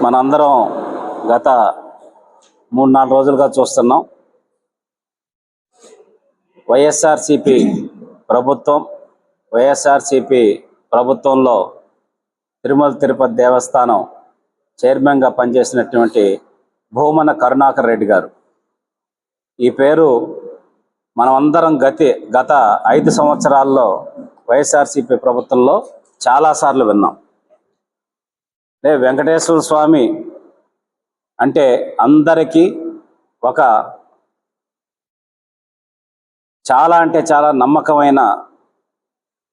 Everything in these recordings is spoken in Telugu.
మనందరం గత 3-4 రోజులుగా చూస్తున్నాం. వైఎస్ఆర్సీపీ ప్రభుత్వంలో తిరుమల తిరుపతి దేవస్థానం చైర్మన్గా పనిచేసినటువంటి భూమన కరుణాకర్ రెడ్డి గారు. ఈ పేరు మనమందరం గత 5 సంవత్సరాల్లో వైఎస్ఆర్సీపీ ప్రభుత్వంలో చాలాసార్లు విన్నాం. వెంకటేశ్వర స్వామి అంటే అందరికీ ఒక చాలా నమ్మకమైన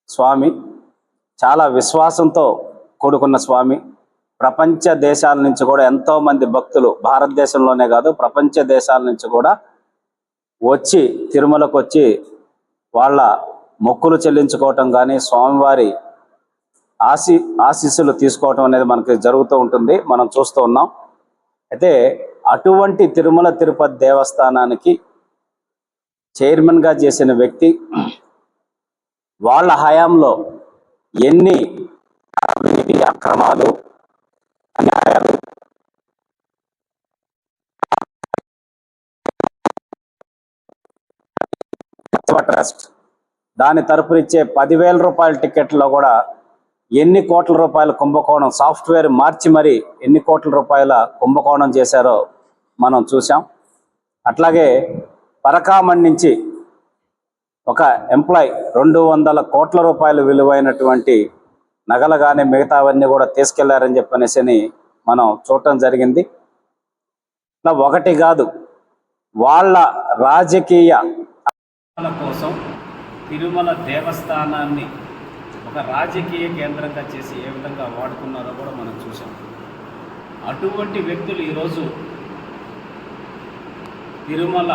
స్వామి, చాలా విశ్వాసంతో కూడుకున్న స్వామి. ప్రపంచ దేశాల నుంచి కూడా ఎంతోమంది భక్తులు, భారతదేశంలోనే కాదు ప్రపంచ దేశాల నుంచి కూడా వచ్చి తిరుమలకు వచ్చి వాళ్ళ మొక్కులు చెల్లించుకోవటం కానీ స్వామివారి ఆశీస్సులు తీసుకోవటం అనేది మనకి జరుగుతూ ఉంటుంది, మనం చూస్తూ ఉన్నాం. అయితే అటువంటి తిరుమల తిరుపతి దేవస్థానానికి చైర్మన్గా చేసిన వ్యక్తి వాళ్ళ హయాంలో ఎన్ని అక్రమాలు, అన్యాయాలు, ట్రస్ట్ దాని తరపునిచ్చే 10,000 రూపాయల టికెట్లో కూడా ఎన్ని కోట్ల రూపాయల కుంభకోణం, సాఫ్ట్వేర్ మార్చి మరి ఎన్ని కోట్ల రూపాయల కుంభకోణం చేశారో మనం చూసాం. అట్లాగే పరకామణి నుంచి ఒక ఎంప్లాయ్ 200 కోట్ల రూపాయలు విలువైనటువంటి నగలు కానీ మిగతావన్నీ కూడా తీసుకెళ్లారని చెప్పనేసి మనం చూడటం జరిగింది. ఇలా ఒకటి కాదు, వాళ్ళ రాజకీయ కోసం తిరుమల దేవస్థానాన్ని ఒక రాజకీయ కేంద్రంగా చేసి ఏ విధంగా వాడుకున్నారో కూడా మనం చూసాం. అటువంటి వ్యక్తులు ఈరోజు తిరుమల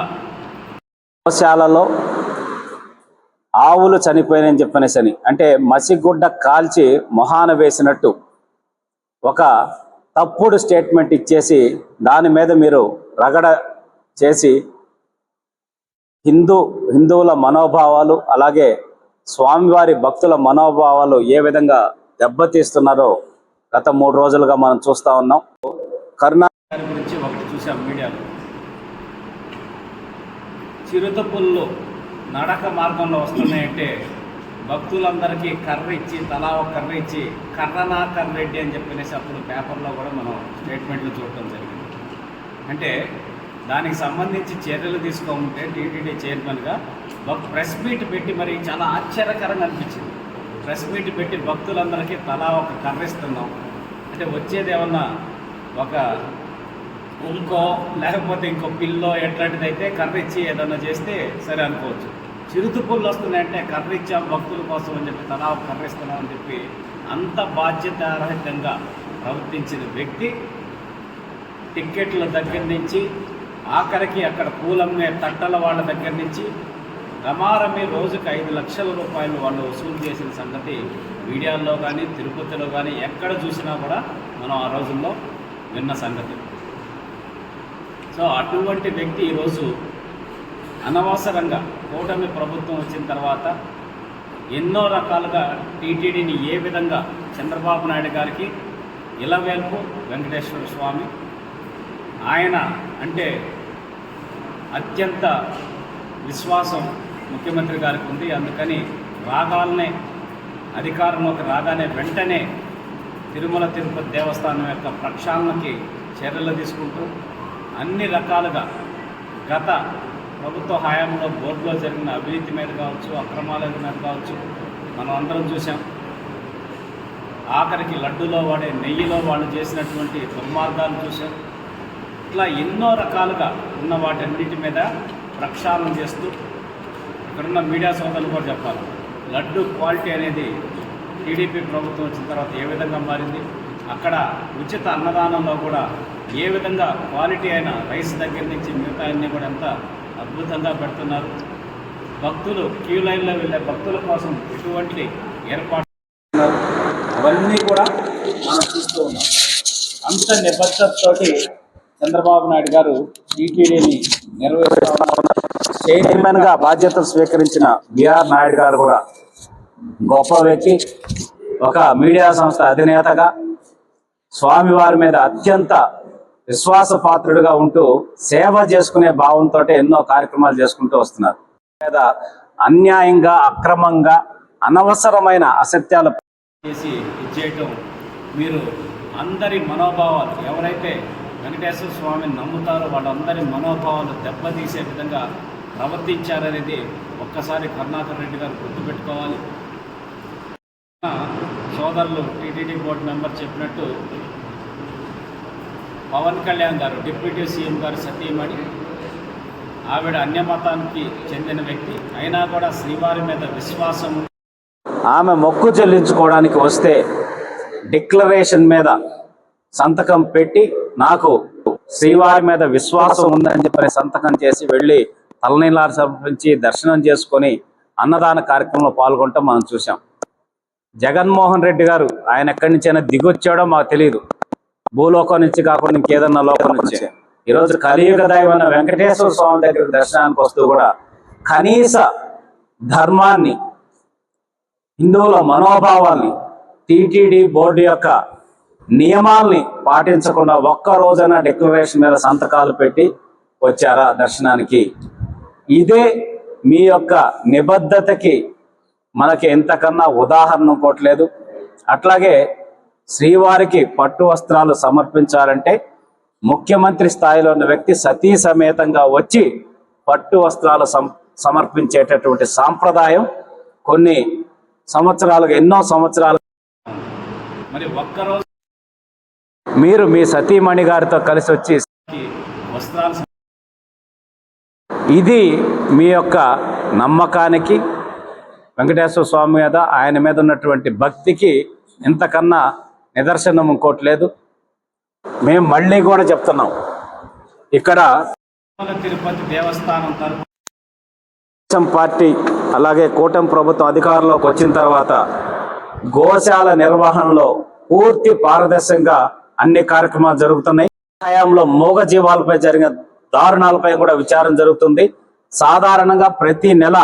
గోశాలలో ఆవులు చనిపోయినని చెప్పనేసని, అంటే మసిగుడ్డ కాల్చి మొహాన వేసినట్టు ఒక తప్పుడు స్టేట్మెంట్ ఇచ్చేసి దాని మీద మీరు రగడ చేసి హిందువుల మనోభావాలు అలాగే స్వామివారి భక్తుల మనోభావాలు ఏ విధంగా దెబ్బతీస్తున్నారో గత 3 రోజులుగా మనం చూస్తూ ఉన్నాం. కరుణాకర్ గురించి ఒకటి చూసాం మీడియాలో. చిరుతపుల్లో నడక మార్గంలో వస్తున్నాయంటే భక్తులందరికీ కర్ర ఇచ్చి, తలా ఒక కర్ర ఇచ్చి కర్ణాకర్ రెడ్డి అని చెప్పనేసి అప్పుడు పేపర్లో కూడా మనం స్టేట్మెంట్లు చూడటం జరిగింది. అంటే దానికి సంబంధించి చర్యలు తీసుకోమంటే టీటీడీ చైర్మన్గా ప్రెస్ మీట్ పెట్టి మరి చాలా ఆశ్చర్యకరంగా అనిపించింది. ప్రెస్ మీట్ పెట్టి భక్తులందరికీ తలా ఒక కర్ర ఇస్తున్నాం అంటే వచ్చేది ఏమన్నా ఒక ఇంకో లేకపోతే ఇంకో పిల్లో ఎట్లాంటిదైతే కర్ర ఇచ్చి ఏదన్నా చేస్తే సరే అనుకోవచ్చు. చిరుతుపుళ్ళు వస్తున్నాయంటే కర్ర ఇచ్చాం భక్తుల కోసం అని చెప్పి తలా ఒక కర్ర ఇస్తున్నాం అని చెప్పి అంత బాధ్యతారహితంగా ప్రవర్తించిన వ్యక్తి టిక్కెట్ల దగ్గర నుంచి ఆఖరికి అక్కడ పూలమ్మే తట్టల వాళ్ళ దగ్గర నుంచి రమారమి రోజుకి 5 లక్షల రూపాయలు వాళ్ళు వసూలు చేసిన సంగతి మీడియాల్లో కానీ తిరుపతిలో కానీ ఎక్కడ చూసినా కూడా మనం ఆ రోజుల్లో విన్న సంగతి. సో అటువంటి వ్యక్తి ఈరోజు అనవసరంగా కూటమి ప్రభుత్వం వచ్చిన తర్వాత ఎన్నో రకాలుగా టీటీడీని ఏ విధంగా చంద్రబాబు నాయుడు గారికి ఇలవేల్పు వెంకటేశ్వర స్వామి ఆయన అంటే అత్యంత విశ్వాసం ముఖ్యమంత్రి గారికి ఉంది. అందుకని రాగాలనే అధికారంలోకి రాగానే వెంటనే తిరుమల తిరుపతి దేవస్థానం యొక్క ప్రక్షాళనకి చర్యలు తీసుకుంటూ అన్ని రకాలుగా గత ప్రభుత్వ హయాంలో బోర్డులో జరిగిన అవినీతి మీద కావచ్చు, అక్రమాల మీద కావచ్చు మనం అందరం చూసాం. ఆఖరికి లడ్డూలో వాడే నెయ్యిలో వాళ్ళు చేసినటువంటి దుర్మార్గాలు చూసాం. ఇట్లా ఎన్నో రకాలుగా ఉన్న వాటన్నిటి మీద ప్రక్షాళన చేస్తూ ఇక్కడున్న మీడియా సోదరులు కూడా చెప్పాలి, లడ్డు క్వాలిటీ అనేది టీడీపీ ప్రభుత్వం వచ్చిన తర్వాత ఏ విధంగా మారింది, అక్కడ ఉచిత అన్నదానంలో కూడా ఏ విధంగా క్వాలిటీ అయిన రైస్ దగ్గర నుంచి మిగతా అన్నీ కూడా ఎంత అద్భుతంగా పెడుతున్నారు. భక్తులు క్యూ లైన్లో వెళ్ళే భక్తుల కోసం ఎటువంటి ఏర్పాటు అవన్నీ కూడా మనం చూస్తూ ఉన్నాం. అంత నిబద్ధతతోటి చంద్రబాబు నాయుడు గారు టీటీడీని చైర్మన్గా బాధ్యతలు స్వీకరించిన బిఆర్ నాయుడు గారు కూడా గొప్ప వ్యక్తి. ఒక మీడియా సంస్థ అధినేతగా స్వామివారి మీద అత్యంత విశ్వాసపాత్రుడిగా ఉంటూ సేవ చేసుకునే భావంతో ఎన్నో కార్యక్రమాలు చేసుకుంటూ వస్తున్నారు. మీద అన్యాయంగా, అక్రమంగా, అనవసరమైన అసత్యాలు చేసి ఇచ్చేయటం, మీరు అందరి మనోభావాలు, ఎవరైతే వెంకటేశ్వర స్వామిని నమ్ముతారో వాళ్ళందరి మనోభావాలు దెబ్బతీసే విధంగా ప్రవర్తించారనేది ఒక్కసారి కరుణాకర్ రెడ్డి గారు గుర్తుపెట్టుకోవాలి. సోదరులు టీటీడీ బోర్డు మెంబర్ చెప్పినట్టు పవన్ కళ్యాణ్ గారు డిప్యూటీ సీఎం గారు సతీమణి, ఆవిడ అన్యమతానికి చెందిన వ్యక్తి అయినా కూడా శ్రీవారి మీద విశ్వాసం, ఆమె మొక్కు చెల్లించుకోవడానికి వస్తే డిక్లరేషన్ మీద సంతకం పెట్టి నాకు శ్రీవారి మీద విశ్వాసం ఉందని చెప్పి సంతకం చేసి వెళ్ళి తలనీలాలు సమర్పించి దర్శనం చేసుకొని అన్నదాన కార్యక్రమంలో పాల్గొనటం మనం చూసాం. జగన్మోహన్ రెడ్డి గారు ఆయన ఎక్కడి నుంచైనా దిగొచ్చాడో మాకు తెలియదు, భూలోకం నుంచి కాకుండా ఇంకేదన్నా లోకం నుంచి. ఈరోజు కలియుగ దైవమైన వెంకటేశ్వర స్వామి దగ్గర దర్శనానికి వస్తూ కూడా కనీస ధర్మాన్ని, హిందువుల మనోభావాల్ని, టీటీడీ బోర్డు యొక్క నియమాల్ని పాటించకుండా ఒక్క రోజైనా డిక్లరేషన్ మీద సంతకాలు పెట్టి వచ్చారా దర్శనానికి? ఇదే మీ యొక్క నిబద్ధతకి మనకి ఎంతకన్నా ఉదాహరణ ఇంకోట్లేదు. అట్లాగే శ్రీవారికి పట్టు వస్త్రాలు సమర్పించాలంటే ముఖ్యమంత్రి స్థాయిలో ఉన్న వ్యక్తి సతీ సమేతంగా వచ్చి పట్టు వస్త్రాలు సమర్పించేటటువంటి సాంప్రదాయం కొన్ని సంవత్సరాలుగా, ఎన్నో సంవత్సరాలు మరి ఒక్కరోజు మీరు మీ సతీమణి గారితో కలిసి వచ్చి వస్త్రాలు, ఇది మీ యొక్క నమ్మకానికి, వెంకటేశ్వర స్వామి మీద, ఆయన మీద ఉన్నటువంటి భక్తికి ఇంతకన్నా నిదర్శనం ఇంకోట్లేదు. మేము మళ్ళీ కూడా చెప్తున్నాం, ఇక్కడ తిరుపతి దేవస్థానం తరఫున పార్టీ అలాగే కూటమి ప్రభుత్వం అధికారంలోకి వచ్చిన తర్వాత గోశాల నిర్వహణలో పూర్తి పారదర్శకంగా అన్ని కార్యక్రమాలు జరుగుతున్నాయి. హయాంలో మూగ జీవాలపై జరిగిన దారుణాలపై కూడా విచారణ జరుగుతుంది. సాధారణంగా ప్రతి నెల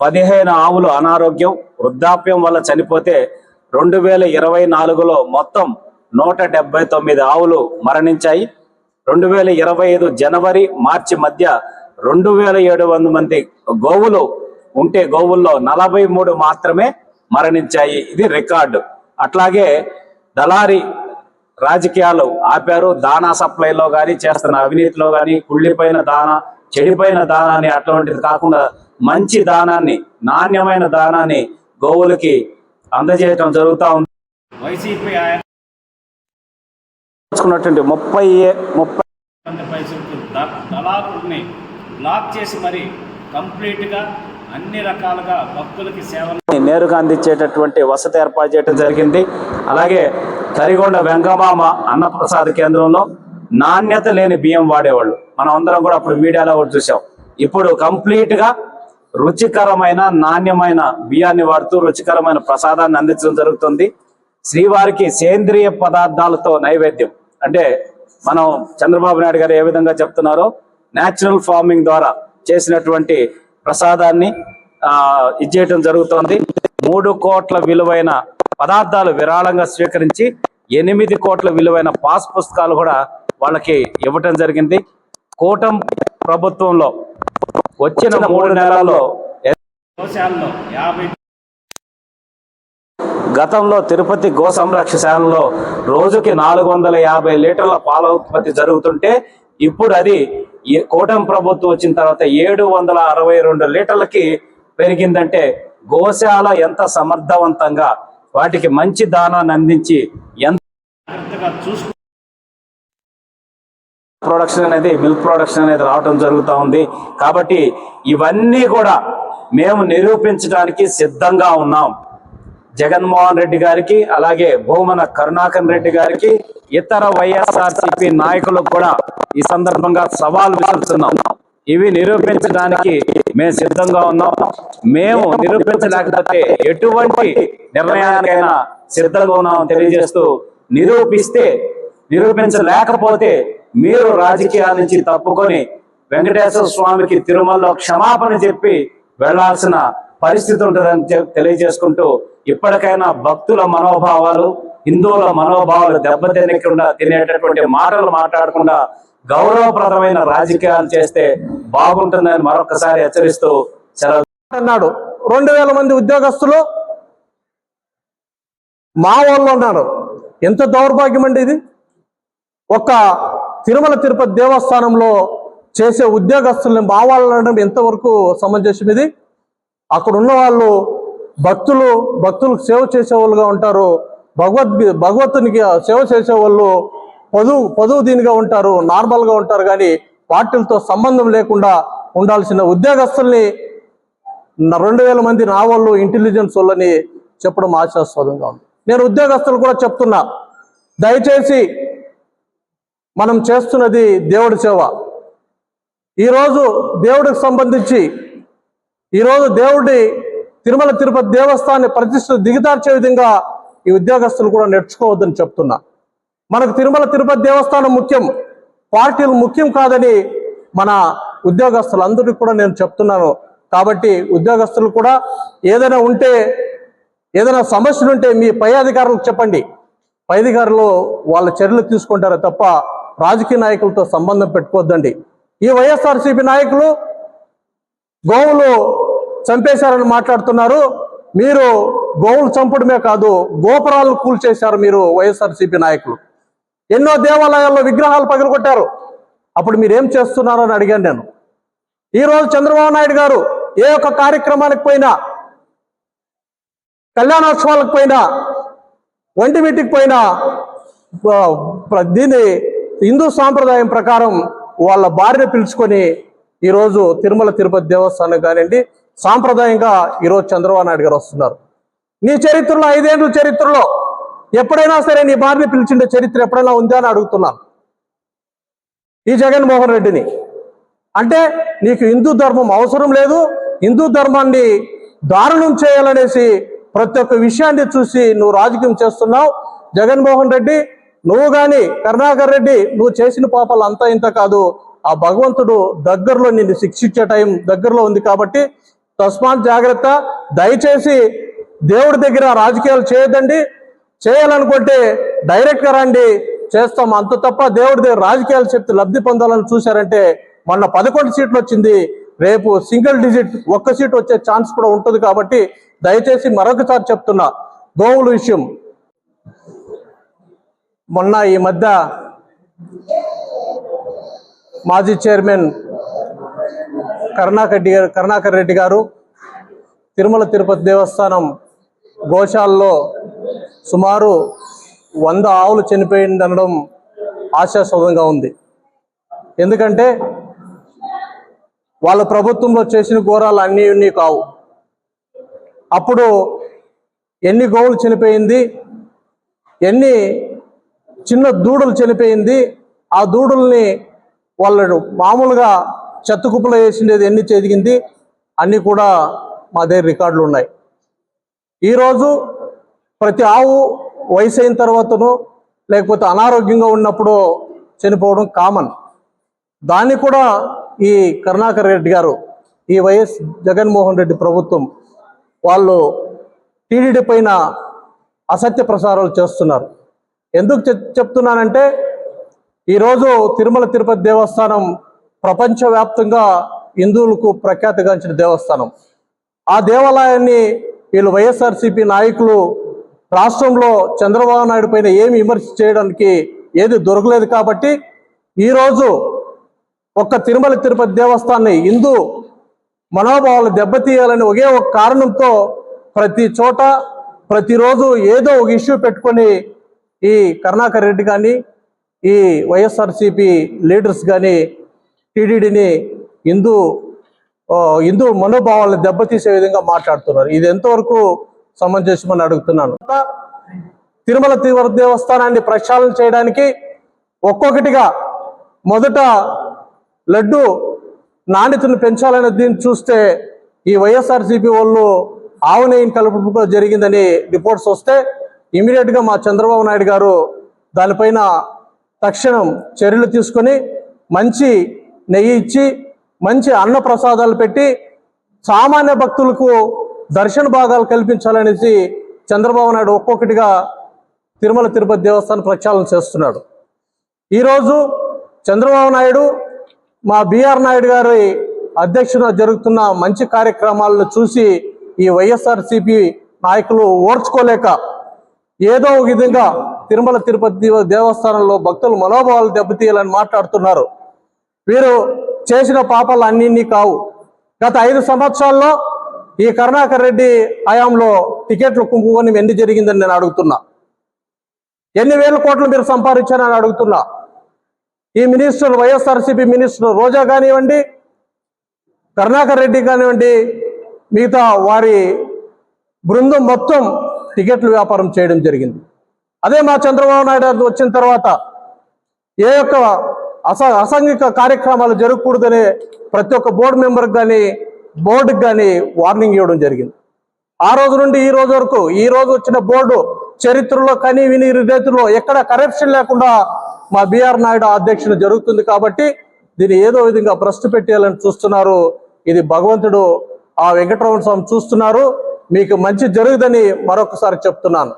15 ఆవులు అనారోగ్యం, వృద్ధాప్యం వల్ల చనిపోతే 2024లో మొత్తం 179 ఆవులు మరణించాయి. 2025 జనవరి మార్చి మధ్య 2700 మంది గోవులు ఉంటే గోవుల్లో 43 మాత్రమే మరణించాయి. ఇది రికార్డు. అట్లాగే దళారీ రాజకీయాలు ఆపారు. దానా సప్లైలో కానీ చేస్తున్న అవినీతిలో కానీ కుళ్ళిపోయిన దానా, చెడిపోయిన దానాన్ని అటువంటిది కాకుండా మంచి దానాన్ని, నాణ్యమైన దానాన్ని గోవులకి అందజేయటం జరుగుతూ ఉంది. వైసీపీ 30 దళారుల్ని బ్లాక్ చేసి మరి కంప్లీట్గా అన్ని రకాలుగా భక్తులకి సేవలు నేరుగా అందించేటటువంటి వసతి ఏర్పాటు చేయడం జరిగింది. అలాగే తరిగొండ వెంగమామ అన్నప్రసాద కేంద్రంలో నాణ్యత లేని బియ్యం వాడేవాళ్ళు, మనం అందరం కూడా అప్పుడు మీడియాలో కూడా చూసాం. ఇప్పుడు కంప్లీట్గా రుచికరమైన, నాణ్యమైన బియ్యాన్ని వాడుతూ రుచికరమైన ప్రసాదాన్ని అందించడం జరుగుతుంది. శ్రీవారికి సేంద్రియ పదార్థాలతో నైవేద్యం, అంటే మనం చంద్రబాబు నాయుడు గారు ఏ విధంగా చెప్తున్నారో న్యాచురల్ ఫార్మింగ్ ద్వారా చేసినటువంటి ప్రసాదాన్ని ఇచ్చేయటం జరుగుతోంది. 3 కోట్ల విలువైన పదార్థాలు విరాళంగా స్వీకరించి 8 కోట్ల విలువైన పాస్ పుస్తకాలు కూడా వాళ్ళకి ఇవ్వటం జరిగింది. కూటమి ప్రభుత్వంలో వచ్చిన 3 నెలల్లో గతంలో తిరుపతి గో సంరక్షశాలలో రోజుకి 450 లీటర్ల పాల ఉత్పత్తి జరుగుతుంటే ఇప్పుడు అది కూటమి ప్రభుత్వం వచ్చిన తర్వాత 762 లీటర్లకి పెరిగిందంటే గోశాల ఎంత సమర్థవంతంగా వాటికి మంచి దానాన్ని అందించి ఎంత ప్రొడక్షన్ అనేది, మిల్క్ ప్రొడక్షన్ అనేది రావడం జరుగుతూ ఉంది. కాబట్టి ఇవన్నీ కూడా మేము నిరూపించడానికి సిద్ధంగా ఉన్నాం. జగన్మోహన్ రెడ్డి గారికి, అలాగే భూమన కరుణాకర్ రెడ్డి గారికి, ఇతర వైఎస్ఆర్సీపీ నాయకులకు కూడా ఈ సందర్భంగా సవాల్ విసురుతున్నాం. ఇవి నిరూపించడానికి మేము సిద్ధంగా ఉన్నాం. మేము నిరూపించలేకపోతే ఎటువంటి నిర్ణయానికైనా సిద్ధంగా ఉన్నామని తెలియజేస్తూ, నిరూపించలేకపోతే మీరు రాజకీయాల నుంచి తప్పుకొని వెంకటేశ్వర స్వామికి తిరుమలలో క్షమాపణ చెప్పి వెళ్లాల్సిన పరిస్థితి ఉంటుందని తెలియజేసుకుంటూ ఇప్పటికైనా భక్తుల మనోభావాలు, హిందువుల మనోభావాలు దెబ్బతినకుండా తినేటటువంటి మాటలు మాట్లాడకుండా గౌరవప్రదమైన రాజకీయాలు చేస్తే బాగుంటుందని మరొకసారి హెచ్చరిస్తూ సెలవు అన్నాడు. 2000 మంది ఉద్యోగస్తులు మా వాళ్ళు ఉన్నారు. ఎంత దౌర్భాగ్యం అండి ఇది. ఒక్క తిరుమల తిరుపతి దేవస్థానంలో చేసే ఉద్యోగస్తుల్ని మా వాళ్ళు అనడం ఎంతవరకు సమంజసం ఇది? అక్కడ ఉన్న వాళ్ళు భక్తులకు సేవ చేసేవాళ్ళుగా ఉంటారు. భగవంతునికి సేవ చేసేవాళ్ళు పొదువు దీనిగా ఉంటారు, నార్మల్గా ఉంటారు. కానీ పార్టీలతో సంబంధం లేకుండా ఉండాల్సిన ఉద్యోగస్తుల్ని 2000 మంది నా వాళ్ళు, ఇంటెలిజెన్స్ వాళ్ళని చెప్పడం ఆశాస్పదంగా ఉంది. నేను ఉద్యోగస్తులు కూడా చెప్తున్నా, దయచేసి మనం చేస్తున్నది దేవుడి సేవ. ఈరోజు దేవుడికి సంబంధించి ఈరోజు తిరుమల తిరుపతి దేవస్థానాన్ని ప్రతిష్ట దిగదార్చే విధంగా ఈ ఉద్యోగస్తులు కూడా నేర్చుకోవద్దని చెప్తున్నా. మనకు తిరుమల తిరుపతి దేవస్థానం ముఖ్యం, పార్టీలు ముఖ్యం కాదని మన ఉద్యోగస్తులందరికీ కూడా నేను చెప్తున్నాను. కాబట్టి ఉద్యోగస్తులు కూడా ఏదైనా సమస్యలు ఉంటే మీ పై అధికారులకు చెప్పండి. పై అధికారులు వాళ్ళ చర్యలు తీసుకుంటారే తప్ప రాజకీయ నాయకులతో సంబంధం పెట్టుకోవద్దండి. ఈ వైఎస్ఆర్సీపీ నాయకులు గోవులు చంపేశారని మాట్లాడుతున్నారు. మీరు గోవులు చంపడమే కాదు, గోపురాలను కూల్చేశారు మీరు వైఎస్ఆర్సీపీ నాయకులు. ఎన్నో దేవాలయాల్లో విగ్రహాలు పగలగొట్టారు. అప్పుడు మీరేం చేస్తున్నారని అడిగాను నేను. ఈరోజు చంద్రబాబు నాయుడు గారు ఏ ఒక్క కార్యక్రమానికి పోయినా, కళ్యాణోత్సవాలకు పోయినా, ఒంటి మీటికి పోయినా దీన్ని హిందూ సాంప్రదాయం ప్రకారం వాళ్ళ భార్యను పిలుచుకొని ఈరోజు తిరుమల తిరుపతి దేవస్థానం కానివ్వండి సాంప్రదాయంగా ఈరోజు చంద్రబాబు నాయుడు గారు వస్తున్నారు. నీ చరిత్రలో 5 ఏళ్ళ చరిత్రలో ఎప్పుడైనా సరే నీ భార్యని పిలిచిండే చరిత్ర ఎప్పుడైనా ఉందా అని అడుగుతున్నాను ఈ జగన్మోహన్ రెడ్డిని. అంటే నీకు హిందూ ధర్మం అవసరం లేదు, హిందూ ధర్మాన్ని దారుణం చేయాలనేసి ప్రతి ఒక్క విషయాన్ని చూసి నువ్వు రాజకీయం చేస్తున్నావు. జగన్మోహన్ రెడ్డి, నువ్వు కానీ కరుణాకర్ రెడ్డి, నువ్వు చేసిన పాపాలు అంతా ఇంత కాదు. ఆ భగవంతుడు దగ్గరలో నిన్ను శిక్షించే టైం దగ్గరలో ఉంది. కాబట్టి తస్మాత్ జాగ్రత్త. దయచేసి దేవుడి దగ్గర రాజకీయాలు చేయొద్దండి. చేయాలనుకుంటే డైరెక్ట్గా రండి, చేస్తాం. అంత తప్ప దేవుడి దగ్గర రాజకీయాలు చెప్తే లబ్ధి పొందాలని చూశారంటే మొన్న 11 సీట్లు వచ్చింది, రేపు సింగిల్ డిజిట్ 1 సీట్ వచ్చే ఛాన్స్ కూడా ఉంటుంది. కాబట్టి దయచేసి మరొకసారి చెప్తున్నా, గోవుల విషయం మొన్న ఈ మధ్య మాజీ చైర్మన్ కరుణాకర్ రెడ్డి గారు తిరుమల తిరుపతి దేవస్థానం గోశాలలో సుమారు 100 ఆవులు చనిపోయిందనడం ఆశాస్పదంగా ఉంది. ఎందుకంటే వాళ్ళ ప్రభుత్వంలో చేసిన ఘోరాలు అన్నీ కావు. అప్పుడు ఎన్ని గోవులు చనిపోయింది, ఎన్ని చిన్న దూడలు చనిపోయింది, ఆ దూడల్ని వాళ్ళు మామూలుగా చెత్త కుప్పలో వేసిండేది ఎన్ని జరిగింది అన్నీ కూడా మా దగ్గర రికార్డులు ఉన్నాయి. ఈరోజు ప్రతి ఆవు వయసు అయిన తర్వాతనో లేకపోతే అనారోగ్యంగా ఉన్నప్పుడు చనిపోవడం కామన్. దాన్ని కూడా ఈ కరుణాకర్ రెడ్డి గారు, ఈ వైఎస్ జగన్మోహన్ రెడ్డి ప్రభుత్వం వాళ్ళు టీడీడీ పైన అసత్య ప్రసారాలు చేస్తున్నారు. ఎందుకు చెప్తున్నానంటే ఈరోజు తిరుమల తిరుపతి దేవస్థానం ప్రపంచవ్యాప్తంగా హిందువులకు ప్రఖ్యాతిగాంచిన దేవస్థానం. ఆ దేవాలయాన్ని వీళ్ళు వైఎస్ఆర్సీపీ నాయకులు రాష్ట్రంలో చంద్రబాబు నాయుడు పైన ఏమి విమర్శ చేయడానికి ఏది దొరకలేదు. కాబట్టి ఈరోజు ఒక్క తిరుమల తిరుపతి దేవస్థానాన్ని హిందూ మనోభావాలు దెబ్బతీయాలని ఒకే ఒక కారణంతో ప్రతి చోట ప్రతిరోజు ఏదో ఒక ఇష్యూ పెట్టుకొని ఈ కరుణాకర్ రెడ్డి కానీ ఈ వైఎస్ఆర్సీపీ లీడర్స్ కానీ టీడీడీని హిందూ మనోభావాలను దెబ్బతీసే విధంగా మాట్లాడుతున్నారు. ఇది ఎంతవరకు సమంజసమని అడుగుతున్నాను. తిరుమల తిరుపతి దేవస్థానాన్ని ప్రక్షాళన చేయడానికి ఒక్కొక్కటిగా మొదట లడ్డు నాణ్యతను పెంచాలనే దీన్ని చూస్తే ఈ వైఎస్ఆర్సీపీ వాళ్ళు ఆవు నెయ్యిని కలుపుతో జరిగిందని రిపోర్ట్స్ వస్తే ఇమీడియట్గా మా చంద్రబాబు నాయుడు గారు దానిపైన తక్షణం చర్యలు తీసుకొని మంచి నెయ్యి ఇచ్చి మంచి అన్న ప్రసాదాలు పెట్టి సామాన్య భక్తులకు దర్శన భాగాలు కల్పించాలనేసి చంద్రబాబు నాయుడు ఒక్కొక్కటిగా తిరుమల తిరుపతి దేవస్థానం ప్రక్షాళన చేస్తున్నాడు. ఈరోజు చంద్రబాబు నాయుడు మా బిఆర్ నాయుడు గారి అధ్యక్షతన జరుగుతున్న మంచి కార్యక్రమాలను చూసి ఈ వైఎస్ఆర్సీపీ నాయకులు ఓర్చుకోలేక ఏదో ఒక విధంగా తిరుమల తిరుపతి దేవస్థానంలో భక్తుల మనోభావాలు దెబ్బతీయాలని మాట్లాడుతున్నారు. వీరు చేసిన పాపాలు అన్నీ కావు. గత 5 సంవత్సరాల్లో ఈ కరుణాకర్ రెడ్డి హయాంలో టికెట్లు కుంపుకొని ఎన్ని జరిగిందని నేను అడుగుతున్నా. ఎన్ని వేల కోట్లు మీరు సంపాదించారని అడుగుతున్నా. ఈ మినిస్టర్ వైఎస్ఆర్సీపీ మినిస్టర్ రోజా కానివ్వండి, కరుణాకర్ రెడ్డి కానివ్వండి, మిగతా వారి బృందం మొత్తం టికెట్లు వ్యాపారం చేయడం జరిగింది. అదే మా చంద్రబాబు నాయుడు వచ్చిన తర్వాత ఏ యొక్క అసాంఘిక కార్యక్రమాలు జరగకూడదనే ప్రతి ఒక్క బోర్డు మెంబర్కి కానీ బోర్డుకి కానీ వార్నింగ్ ఇవ్వడం జరిగింది. ఆ రోజు నుండి ఈ రోజు వరకు ఈ రోజు వచ్చిన బోర్డు చరిత్రలో కని విని రీతిలో ఎక్కడ కరప్షన్ లేకుండా మా బిఆర్ నాయుడు అధ్యక్షుడు జరుగుతుంది. కాబట్టి దీన్ని ఏదో విధంగా భ్రష్టు పెట్టేయాలని చూస్తున్నారు. ఇది భగవంతుడు ఆ వెంకటరమణ స్వామి చూస్తున్నారు. మీకు మంచి జరుగుదని మరొకసారి చెప్తున్నాను.